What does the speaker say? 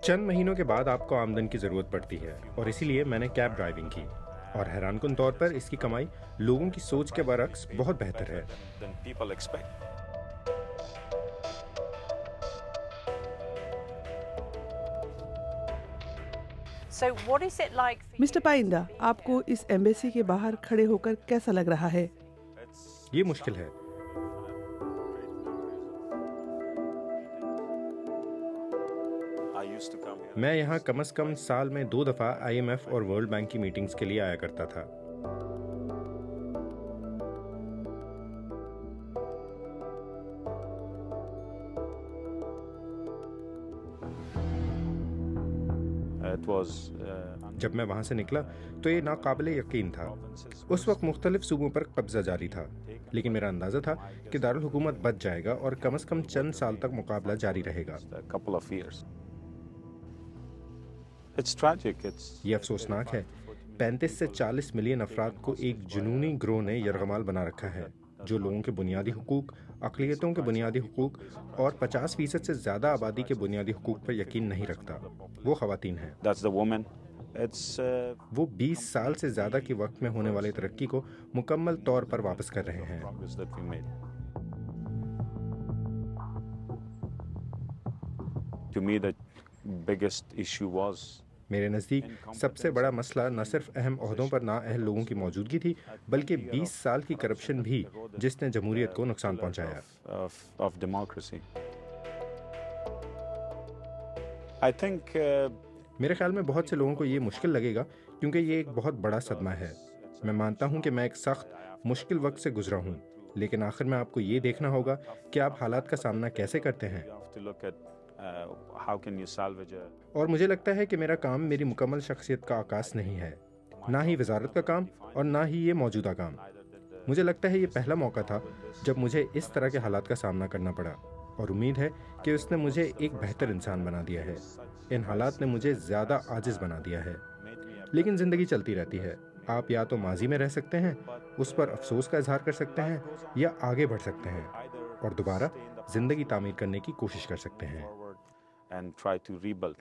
चंद महीनों के बाद आपको आमदन की ज़रूरत पड़ती है और इसीलिए मैंने कैब ड्राइविंग की। और हैरानकुन तौर पर इसकी कमाई लोगों की सोच के बरक्स बहुत बेहतर है। मिस्टर पाइंदा, आपको इस एम्बेसी के बाहर खड़े होकर कैसा लग रहा है? ये मुश्किल है। मैं यहाँ कम से कम साल में 2 दफ़ा IMF और वर्ल्ड बैंक की मीटिंग्स के लिए आया करता था। जब मैं वहाँ से निकला तो ये नाकाबिले यकीन था। उस वक्त मुख्तलिफ सूबों पर कब्जा जारी था, लेकिन मेरा अंदाज़ा था कि दारुल हुकूमत बच जाएगा और कम से कम चंद साल तक मुकाबला जारी रहेगा। ये अफसोसनाक है। 35 से 40 मिलियन अफराद को एक जुनूनी ग्रोह ने यरगमाल बना रखा है, जो लोगों के बुनियादी हुकूक, अक़लियतों के बुनियादी हुकूक और 50% से ज़्यादा आबादी के बुनियादी हुकूक पर यकीन नहीं रखता। वो ख़वातीन हैं। वो 20 साल से ज़्यादा के वक्त में होने वाली तरक्की को मुकम्मल तौर पर वापस कर रहे हैं। मेरे नज़दीक सबसे बड़ा मसला न सिर्फ अहम ओहदों पर नाअहल लोगों की मौजूदगी थी, बल्कि 20 साल की करप्शन भी, जिसने जमहूरियत को नुकसान पहुंचाया। मेरे ख्याल में बहुत से लोगों को ये मुश्किल लगेगा, क्योंकि ये एक बहुत बड़ा सदमा है। मैं मानता हूँ कि मैं एक सख्त मुश्किल वक्त से गुजरा हूँ, लेकिन आखिर में आपको ये देखना होगा कि आप हालात का सामना कैसे करते हैं। और मुझे लगता है कि मेरा काम मेरी मुकम्मल शख्सियत का आकाश नहीं है, ना ही वजारत का काम और ना ही ये मौजूदा काम। मुझे लगता है ये पहला मौका था जब मुझे इस तरह के हालात का सामना करना पड़ा, और उम्मीद है कि उसने मुझे एक बेहतर इंसान बना दिया है। इन हालात ने मुझे ज़्यादा आजिज़ बना दिया है। लेकिन ज़िंदगी चलती रहती है। आप या तो माजी में रह सकते हैं, उस पर अफसोस का इजहार कर सकते हैं, या आगे बढ़ सकते हैं और दोबारा ज़िंदगी तामीर करने की कोशिश कर सकते हैं। and try to rebuild.